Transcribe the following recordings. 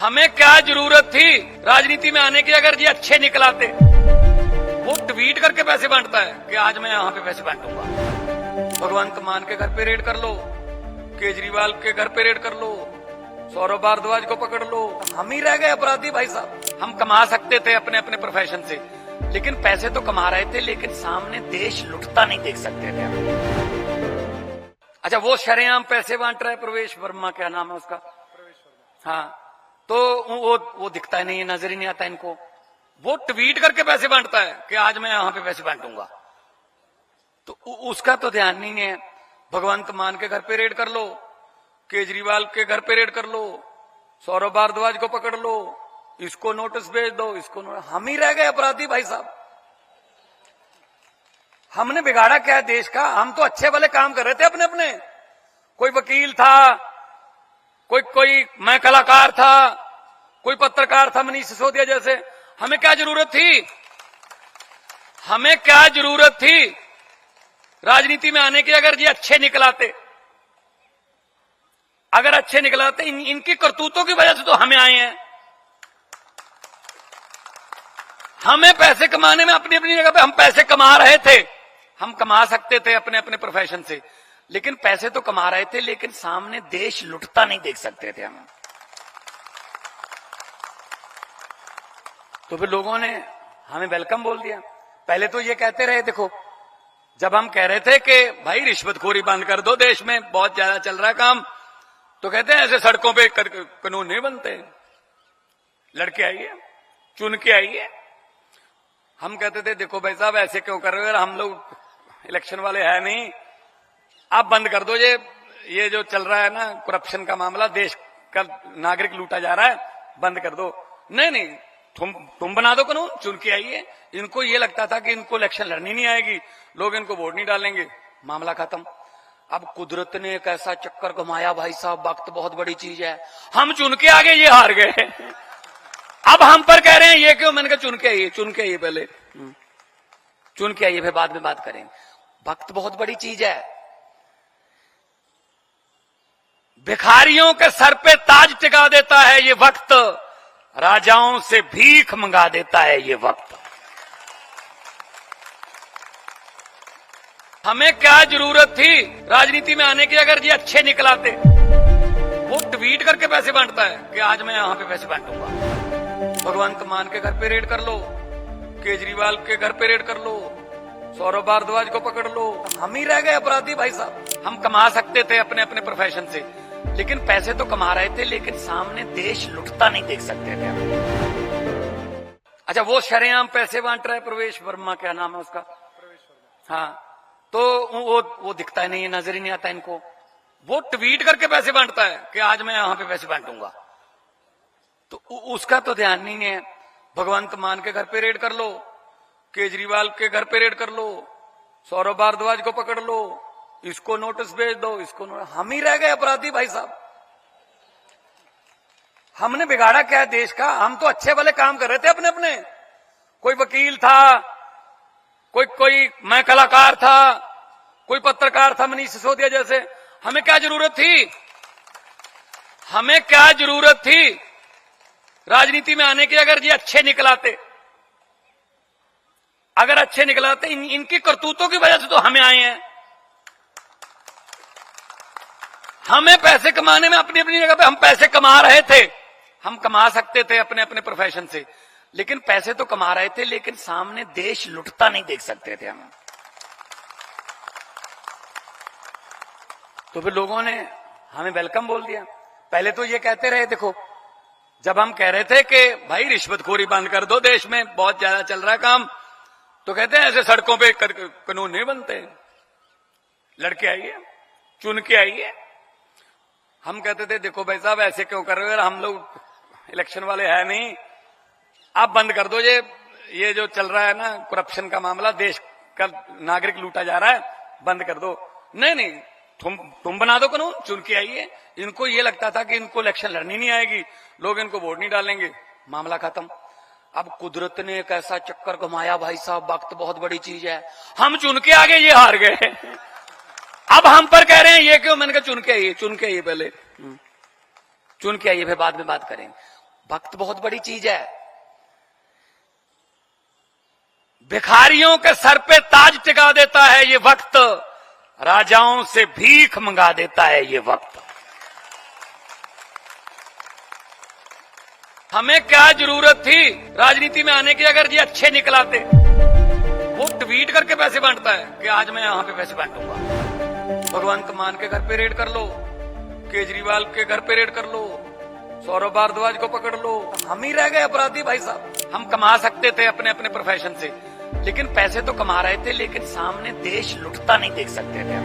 हमें क्या जरूरत थी राजनीति में आने की, अगर ये अच्छे निकलाते। वो ट्वीट करके पैसे बांटता है कि आज मैं यहां पे पैसे बांटूंगा। भगवंत मान के घर पे रेड कर लो, केजरीवाल के घर पे रेड कर लो, सौरभ भारद्वाज को पकड़ लो। हम ही रह गए अपराधी भाई साहब। हम कमा सकते थे अपने अपने प्रोफेशन से, लेकिन पैसे तो कमा रहे थे, लेकिन सामने देश लुटता नहीं देख सकते थे। अच्छा, वो शरेआम पैसे बांट रहा है प्रवेश वर्मा, क्या नाम है उसका, हाँ, तो वो दिखता ही नहीं है, नजर ही नहीं आता इनको। वो ट्वीट करके पैसे बांटता है कि आज मैं यहां पे पैसे बांटूंगा, तो उसका तो ध्यान नहीं है। भगवंत मान के घर पे रेड कर लो, केजरीवाल के घर पे रेड कर लो, सौरभ भारद्वाज को पकड़ लो, इसको नोटिस भेज दो, इसको हम ही रह गए अपराधी भाई साहब। हमने बिगाड़ा क्या है देश का? हम तो अच्छे वाले काम कर रहे थे अपने अपने। कोई वकील था, कोई मैं कलाकार था, कोई पत्रकार था, मनीष सिसोदिया जैसे। हमें क्या जरूरत थी? हमें क्या जरूरत थी राजनीति में आने की, अगर ये अच्छे निकलाते। अगर अच्छे निकलाते, इनकी करतूतों की वजह से तो हमें आए हैं। हमें पैसे कमाने में अपनी अपनी जगह पे हम पैसे कमा रहे थे, हम कमा सकते थे अपने अपने प्रोफेशन से, लेकिन पैसे तो कमा रहे थे, लेकिन सामने देश लुटता नहीं देख सकते थे हम। तो फिर लोगों ने हमें वेलकम बोल दिया। पहले तो ये कहते रहे, देखो, जब हम कह रहे थे कि भाई रिश्वतखोरी बंद कर दो, देश में बहुत ज्यादा चल रहा है काम, तो कहते हैं ऐसे सड़कों पे कानून नहीं बनते, लड़के आइए, चुन के आइए। हम कहते थे देखो भाई साहब, ऐसे क्यों कर रहे हो, हम लोग इलेक्शन वाले है नहीं, आप बंद कर दो ये जो चल रहा है ना करप्शन का मामला, देश का नागरिक लूटा जा रहा है, बंद कर दो। नहीं, तुम बना दो कानून, चुन के आइए। इनको ये लगता था कि इनको इलेक्शन लड़नी नहीं आएगी, लोग इनको वोट नहीं डालेंगे, मामला खत्म। अब कुदरत ने एक ऐसा चक्कर घुमाया भाई साहब, वक्त बहुत बड़ी चीज है। हम चुन के आगे, ये हार गए। अब हम पर कह रहे हैं ये क्यों? मैंने कहा चुन के आइए पहले, चुन के आइए, फिर बाद में बात करेंगे। वक्त बहुत बड़ी चीज है। भिखारियों के सर पे ताज टिका देता है ये वक्त, राजाओं से भीख मंगा देता है ये वक्त। हमें क्या जरूरत थी राजनीति में आने की, अगर ये अच्छे निकलाते। वो ट्वीट करके पैसे बांटता है कि आज मैं यहां पे पैसे बांटूंगा। भगवंत मान के घर पे रेड कर लो, केजरीवाल के घर पे रेड कर लो, सौरभ भारद्वाज को पकड़ लो। हम ही रह गए अपराधी भाई साहब। हम कमा सकते थे अपने अपने प्रोफेशन से, लेकिन पैसे तो कमा रहे थे, लेकिन सामने देश लुटता नहीं देख सकते थे। अच्छा, वो शरेआम पैसे बांट रहा है प्रवेश वर्मा, क्या नाम है उसका, हाँ, तो वो दिखता ही नहीं है, नजर ही नहीं आता इनको। वो ट्वीट करके पैसे बांटता है कि आज मैं यहां पे पैसे बांटूंगा, तो उसका तो ध्यान नहीं है। भगवंत मान के घर पे रेड कर लो, केजरीवाल के घर पे रेड कर लो, सौरभ भारद्वाज को पकड़ लो, इसको नोटिस भेज दो, इसको हम ही रह गए अपराधी भाई साहब। हमने बिगाड़ा क्या है देश का? हम तो अच्छे वाले काम कर रहे थे अपने अपने। कोई वकील था, कोई मैं कलाकार था, कोई पत्रकार था, मनीष सिसोदिया जैसे। हमें क्या जरूरत थी? हमें क्या जरूरत थी राजनीति में आने की, अगर ये अच्छे निकलाते। अगर अच्छे निकलाते, इनकी करतूतों की वजह से तो हमें आए हैं। हमें पैसे कमाने में अपनी अपनी जगह पे हम पैसे कमा रहे थे, हम कमा सकते थे अपने अपने प्रोफेशन से, लेकिन पैसे तो कमा रहे थे, लेकिन सामने देश लुटता नहीं देख सकते थे हम। तो फिर लोगों ने हमें वेलकम बोल दिया। पहले तो ये कहते रहे, देखो, जब हम कह रहे थे कि भाई रिश्वतखोरी बंद कर दो, देश में बहुत ज्यादा चल रहा है काम, तो कहते हैं ऐसे सड़कों पे कानून नहीं बनते, लड़के आइए, चुन के आइए। हम कहते थे देखो भाई साहब, ऐसे क्यों कर रहे हो, हम लोग इलेक्शन वाले है नहीं, आप बंद कर दो ये जो चल रहा है ना करप्शन का मामला, देश का नागरिक लूटा जा रहा है, बंद कर दो। नहीं, तुम बना दो कानून, चुन के आइए। इनको ये लगता था कि इनको इलेक्शन लड़नी नहीं आएगी, लोग इनको वोट नहीं डालेंगे, मामला खत्म। अब कुदरत ने एक ऐसा चक्कर घुमाया भाई साहब, वक्त बहुत बड़ी चीज है। हम चुन के आगे, ये हार गए। अब हम पर कह रहे हैं ये क्यों? मैंने कहा चुन के आइए पहले, चुन के आइए, फिर बाद में बात करेंगे। वक्त बहुत बड़ी चीज है। भिखारियों के सर पे ताज टिका देता है ये वक्त, राजाओं से भीख मंगा देता है ये वक्त। हमें क्या जरूरत थी राजनीति में आने की, अगर ये अच्छे निकलाते। वो ट्वीट करके पैसे बांटता है कि आज मैं यहां पे पैसे बांटूंगा। भगवंत मान के घर पे रेड कर लो, केजरीवाल के घर पे रेड कर लो, सौरभ भारद्वाज को पकड़ लो। हम ही रह गए अपराधी भाई साहब। हम कमा सकते थे अपने अपने प्रोफेशन से, लेकिन पैसे तो कमा रहे थे, लेकिन सामने देश लुटता नहीं देख सकते थे।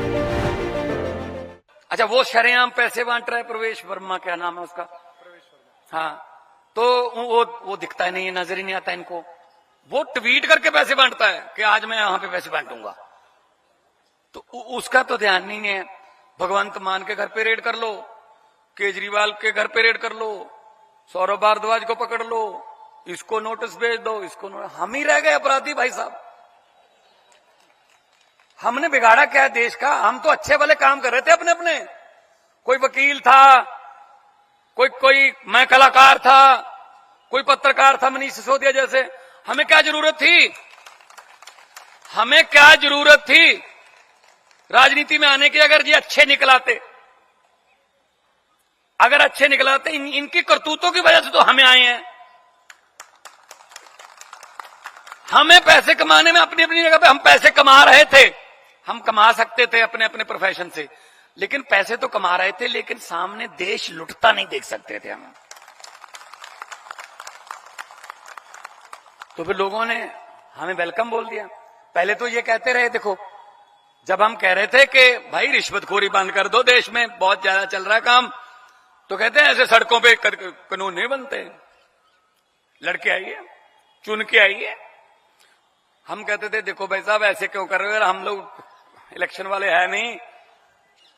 अच्छा, वो शरेआम पैसे बांट रहा है प्रवेश वर्मा, क्या नाम है उसका? हाँ, तो वो दिखता ही नहीं है, नजर ही नहीं आता इनको। वो ट्वीट करके पैसे बांटता है कि आज मैं यहां पे पैसे बांटूंगा, तो उसका तो ध्यान नहीं है। भगवंत मान के घर पे रेड कर लो, केजरीवाल के घर पे रेड कर लो, सौरभ भारद्वाज को पकड़ लो, इसको नोटिस भेज दो, इसको हम ही रह गए अपराधी भाई साहब। हमने बिगाड़ा क्या है देश का? हम तो अच्छे वाले काम कर रहे थे अपने अपने। कोई वकील था, कोई मैं कलाकार था, कोई पत्रकार था, मनीष सिसोदिया जैसे। हमें क्या जरूरत थी? हमें क्या जरूरत थी राजनीति में आने की, अगर ये अच्छे निकलाते। अगर अच्छे निकलाते, इनकी करतूतों की वजह से तो हमें आए हैं। हमें पैसे कमाने में अपनी अपनी जगह पे हम पैसे कमा रहे थे, हम कमा सकते थे अपने अपने प्रोफेशन से, लेकिन पैसे तो कमा रहे थे, लेकिन सामने देश लुटता नहीं देख सकते थे हम। तो फिर लोगों ने हमें वेलकम बोल दिया। पहले तो ये कहते रहे, देखो जब हम कह रहे थे कि भाई रिश्वतखोरी बंद कर दो, देश में बहुत ज्यादा चल रहा है काम, तो कहते हैं ऐसे सड़कों पे कानून नहीं बनते, लड़के आइए, चुन के आइए। हम कहते थे देखो भाई साहब ऐसे क्यों कर रहे हो, हम लोग इलेक्शन वाले है नहीं,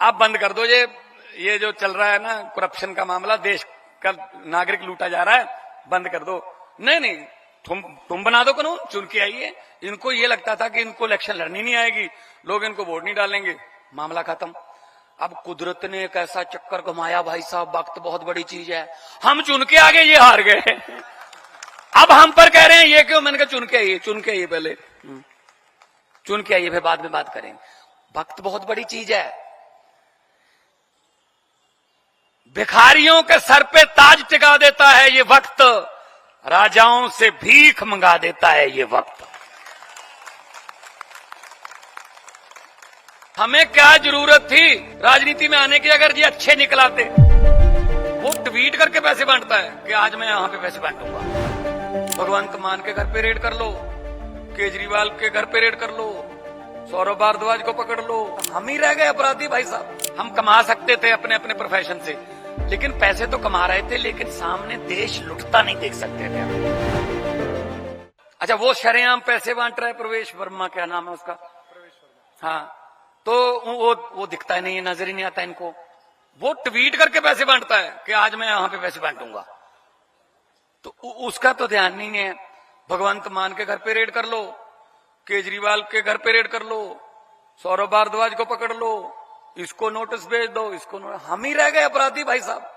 आप बंद कर दो ये जो चल रहा है ना करप्शन का मामला, देश का नागरिक लूटा जा रहा है, बंद कर दो। नहीं, तुम बना दो कानून, चुन के आइए। इनको ये लगता था कि इनको इलेक्शन लड़नी नहीं आएगी, लोग इनको वोट नहीं डालेंगे, मामला खत्म। अब कुदरत ने एक ऐसा चक्कर घुमाया भाई साहब, वक्त बहुत बड़ी चीज है। हम चुन के आगे, ये हार गए। अब हम पर कह रहे हैं ये क्यों? मैंने कहा चुन के आइए पहले, चुन के आइए, फिर बाद में बात करेंगे। वक्त बहुत बड़ी चीज है। भिखारियों के सर पे ताज टिका देता है ये वक्त, राजाओं से भीख मंगा देता है ये वक्त। हमें क्या जरूरत थी राजनीति में आने की, अगर ये अच्छे निकलाते। वो ट्वीट करके पैसे बांटता है कि आज मैं यहां पे पैसे बांटूंगा। भगवंत मान के घर पे रेड कर लो, केजरीवाल के घर पे रेड कर लो, सौरभ भारद्वाज को पकड़ लो। हम ही रह गए अपराधी भाई साहब। हम कमा सकते थे अपने अपने प्रोफेशन से, लेकिन पैसे तो कमा रहे थे, लेकिन सामने देश लुटता नहीं देख सकते थे। अच्छा, वो शरेआम पैसे बांट रहा है प्रवेश वर्मा, क्या नाम है उसका? हाँ, तो वो दिखता ही नहीं है, नजर ही नहीं आता इनको। वो ट्वीट करके पैसे बांटता है कि आज मैं यहां पे पैसे बांटूंगा, तो उसका तो ध्यान नहीं है। भगवंत मान के घर पे रेड कर लो, केजरीवाल के घर पे रेड कर लो, सौरभ भारद्वाज को पकड़ लो, इसको नोटिस भेज दो, इसको हम ही रह गए अपराधी भाई साहब।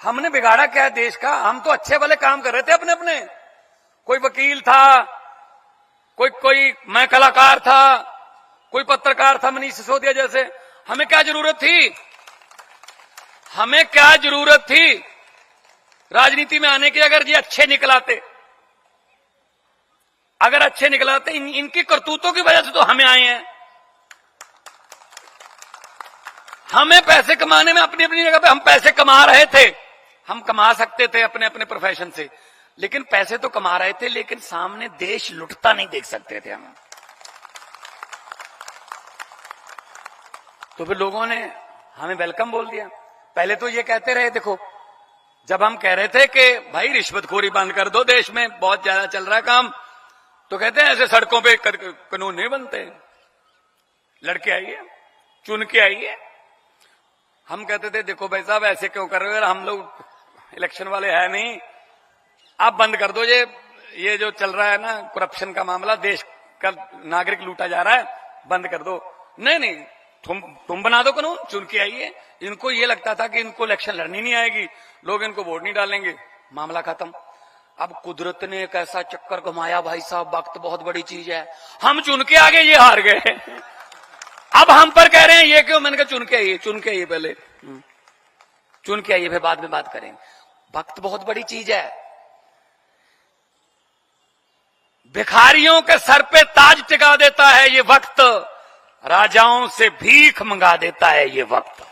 हमने बिगाड़ा क्या है देश का? हम तो अच्छे वाले काम कर रहे थे अपने अपने। कोई वकील था, कोई मैं कलाकार था, कोई पत्रकार था, मनीष सिसोदिया जैसे। हमें क्या जरूरत थी? हमें क्या जरूरत थी राजनीति में आने की, अगर ये अच्छे निकलाते। अगर अच्छे निकलाते, इनकी करतूतों की वजह से तो हमें आए हैं। हमें पैसे कमाने में अपनी अपनी जगह पे हम पैसे कमा रहे थे, हम कमा सकते थे अपने अपने प्रोफेशन से, लेकिन पैसे तो कमा रहे थे, लेकिन सामने देश लुटता नहीं देख सकते थे हम। तो फिर लोगों ने हमें वेलकम बोल दिया। पहले तो ये कहते रहे, देखो जब हम कह रहे थे कि भाई रिश्वतखोरी बंद कर दो, देश में बहुत ज्यादा चल रहा है काम, तो कहते हैं ऐसे सड़कों पे कानून नहीं बनते, लड़के आइए, चुन के आइए। हम कहते थे देखो भाई साहब ऐसे क्यों कर रहे हो, हम लोग इलेक्शन वाले है नहीं, आप बंद कर दो ये जो चल रहा है ना करप्शन का मामला, देश का नागरिक लूटा जा रहा है, बंद कर दो। नहीं, तुम बना दो कानून, चुन के आइए। इनको ये लगता था कि इनको इलेक्शन लड़नी नहीं आएगी, लोग इनको वोट नहीं डालेंगे, मामला खत्म। अब कुदरत ने एक ऐसा चक्कर घुमाया भाई साहब, वक्त बहुत बड़ी चीज है। हम चुन के आगे, ये हार गए। अब हम पर कह रहे हैं ये क्यों? मैंने कहा चुन के आइए पहले, चुन के आइए, फिर बाद में बात करेंगे। वक्त बहुत बड़ी चीज है। भिखारियों के सर पे ताज टिका देता है ये वक्त, राजाओं से भीख मंगा देता है ये वक्त।